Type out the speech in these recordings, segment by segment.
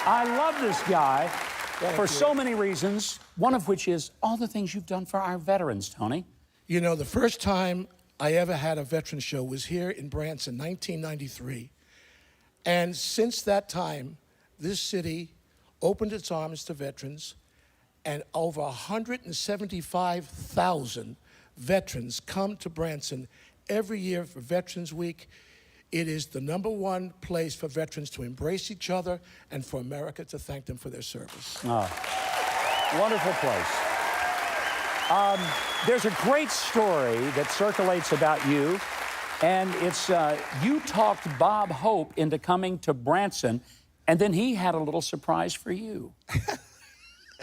I love this guy for you. so many reasons, one of which is all the things you've done for our veterans, Tony. You know, the first time I ever had a veteran show was here in Branson, 1993. And since that time, this city opened its arms to veterans, and over 175,000 veterans come to Branson every year for Veterans Week. It is the #1 place for veterans to embrace each other and for America to thank them for their service. Oh, wonderful place. There's a great story that circulates about you, and it's you talked Bob Hope into coming to Branson, and then he had a little surprise for you.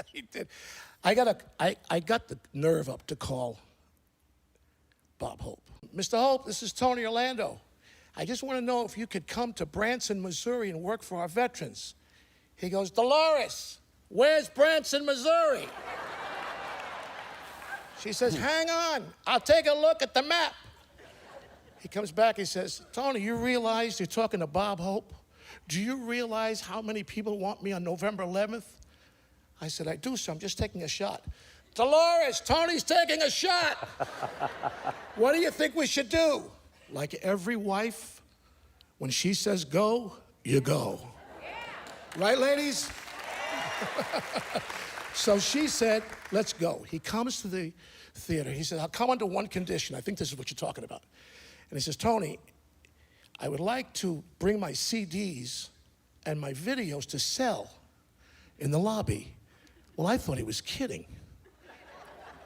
He did. I got the nerve up to call Bob Hope. Mr. Hope, this is Tony Orlando. I just want to know if you could come to Branson, Missouri and work for our veterans. He goes, Dolores, where's Branson, Missouri? She says, hang on, I'll take a look at the map. He comes back, he says, Tony, you realize you're talking to Bob Hope? Do you realize how many people want me on November 11th? I said, I do, sir, I'm just taking a shot. Dolores, Tony's taking a shot. What do you think we should do? Like every wife, when she says go, you go. Right, ladies? So she said, let's go. He comes to the theater. He said, I'll come under one condition. I think this is what you're talking about. And he says, Tony, I would like to bring my CDs and my videos to sell in the lobby. Well, I thought he was kidding.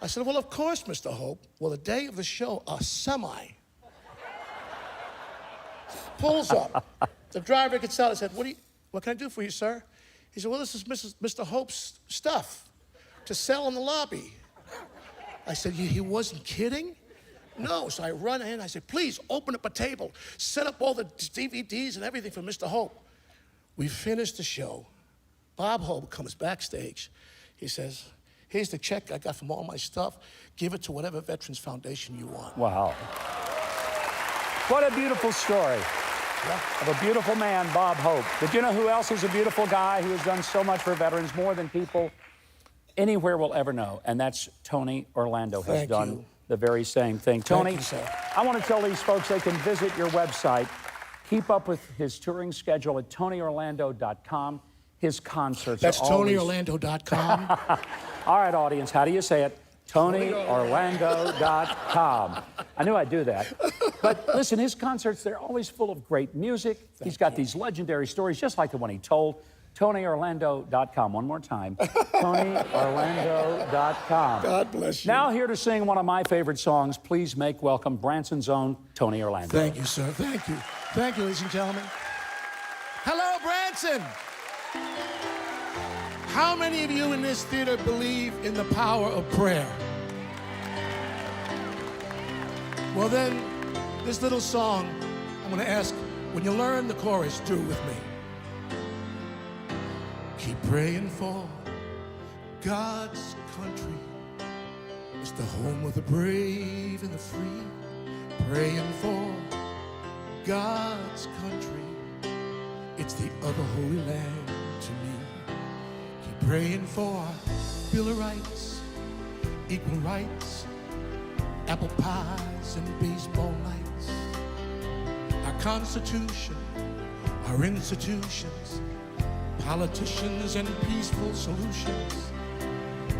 I said, well, of course, Mr. Hope. Well, the day of the show, a semi pulls up. The driver gets out. I said, what can I do for you, sir? He said, well, this is Mr. Hope's stuff to sell in the lobby. I said, he wasn't kidding? No. So I run in. I said, please open up a table. Set up all the DVDs and everything for Mr. Hope. We finished the show. Bob Hope comes backstage. He says, here's the check I got from all my stuff. Give it to whatever Veterans Foundation you want. Wow. What a beautiful story of a beautiful man, Bob Hope. But you know who else is a beautiful guy who has done so much for veterans, more than people anywhere will ever know? And that's Tony Orlando has done the very same thing. Tony, I want to tell these folks they can visit your website, keep up with his touring schedule at TonyOrlando.com. His concerts That's are always... TonyOrlando.com. All right, audience, how do you say it? TonyOrlando.com. I knew I'd do that. But listen, his concerts, they're always full of great music. He's got these legendary stories, just like the one he told. TonyOrlando.com. One more time. TonyOrlando.com. God bless you. Now here to sing one of my favorite songs, please make welcome Branson's own Tony Orlando. Thank you, sir. Thank you. Thank you, ladies and gentlemen. Hello, Branson. How many of you in this theater believe in the power of prayer? Well then, this little song, I'm gonna ask, when you learn the chorus, do it with me. Keep praying for God's country. It's the home of the brave and the free. Praying for God's country. It's the other holy land to me. Praying for Bill of Rights, equal rights, apple pies and baseball nights. Our Constitution, our institutions, politicians and peaceful solutions.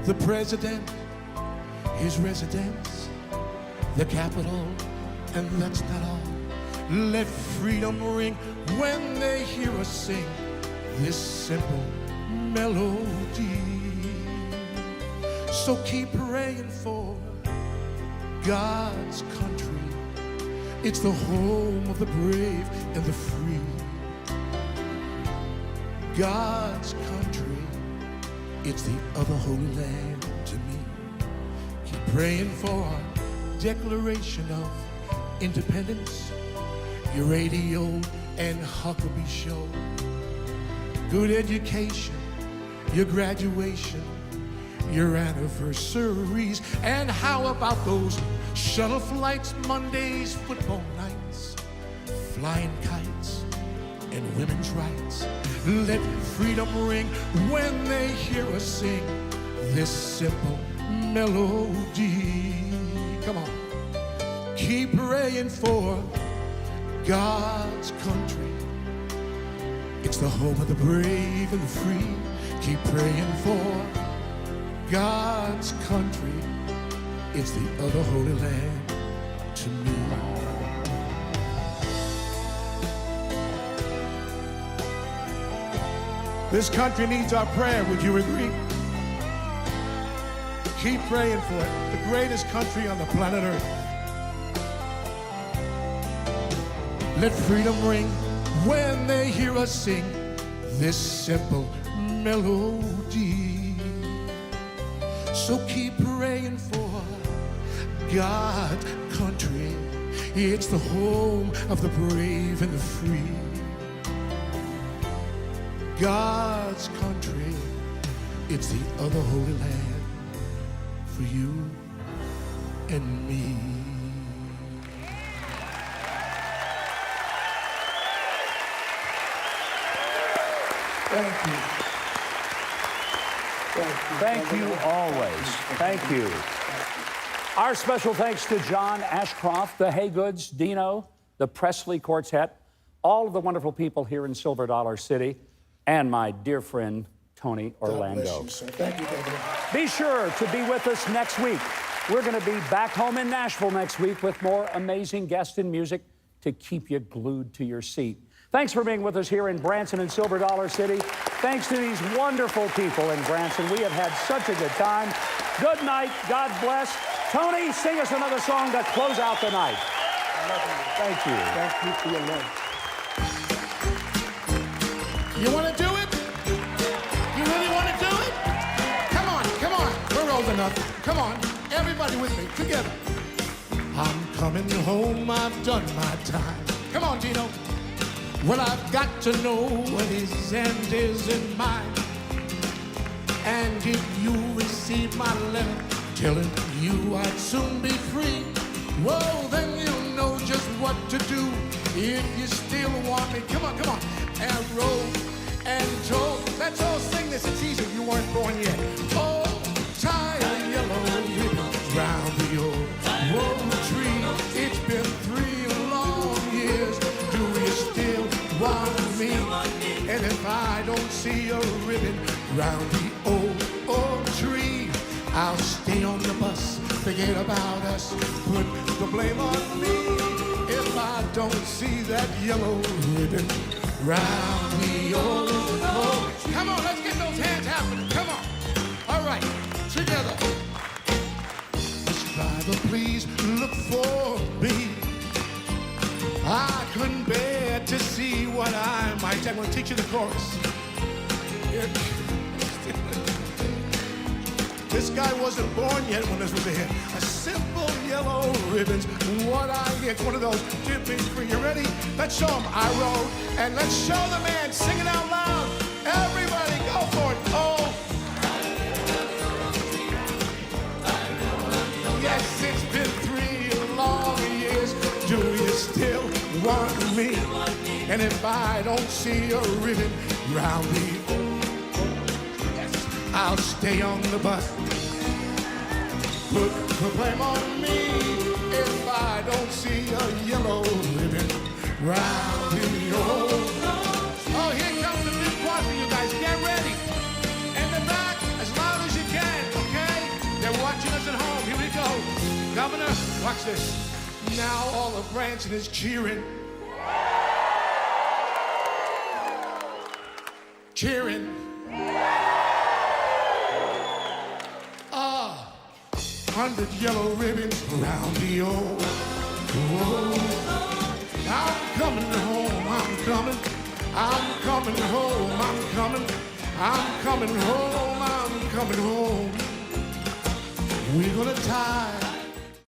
The President, his residence, the Capitol, and that's not all. Let freedom ring when they hear us sing this simple melody. So keep praying for God's country. It's the home of the brave and the free. God's country, it's the other holy land to me. Keep praying for our Declaration of Independence, your radio and Huckabee show, good education, your graduation, your anniversaries, and how about those shuttle flights, Mondays, football nights, flying kites, and women's rights? Let freedom ring when they hear us sing this simple melody. Come on. Keep praying for God's country. It's the home of the brave and the free. Keep praying for God's country. It's the other holy land to me. This country needs our prayer, would you agree? Keep praying for it, the greatest country on the planet Earth. Let freedom ring when they hear us sing this simple melody. So keep praying for God's country. It's the home of the brave and the free. God's country, it's the other holy land for you and me. Thank you. Thank you always. Thank you. Our special thanks to John Ashcroft, the Haygoods, Dino, the Presley Quartet, all of the wonderful people here in Silver Dollar City, and my dear friend, Tony Orlando. God bless you, sir. Thank you, Governor. Be sure to be with us next week. We're going to be back home in Nashville next week with more amazing guests and music to keep you glued to your seat. Thanks for being with us here in Branson and Silver Dollar City. Thanks to these wonderful people in Branson. We have had such a good time. Good night. God bless. Tony, sing us another song to close out the night. I love you. Thank you. Thank you for your love. You want to do it? You really want to do it? Come on, come on. We're old enough. Come on, everybody with me, together. I'm coming home, I've done my time. Come on, Dino. Well, I've got to know what his end is in mind. And if you receive my letter telling you I'd soon be free, well, then you'll know just what to do if you still want me. Come on, come on. Arrow and toe. Let's all sing this. It's easy. You weren't born yet. Oh, tie a yellow ribbon round the old tree. It's been 3 long years. Do you still want me? And if I don't see a ribbon round the old tree, I'll stay on the bus. Forget about us. Put the blame on me. If I don't see that yellow ribbon round the old. Come on, let's get those hands happening. Come on. All right, together. Miss Driver, please look for me. I couldn't bear to see what I might. I'm going to teach you the chorus. This guy wasn't born yet when this was a hit. A simple yellow ribbon's what I get. One of those dipping free. You ready? Let's show him I wrote. And let's show the man. Sing it out loud. Everybody go for it. Oh. Yes, it's been 3 long years. Do you still want me? And if I don't see a ribbon round the I'll stay on the bus. Put the blame on me if I don't see a yellow ribbon round the old. Oh, here comes the big part for you guys. Get ready. In the back, as loud as you can, okay? They're watching us at home. Here we go. Governor, watch this. Now all of Branson is cheering. Cheering. 100 yellow ribbons around the old. I'm coming home, I'm coming. I'm coming home, I'm coming. I'm coming home, I'm coming home. We're gonna tie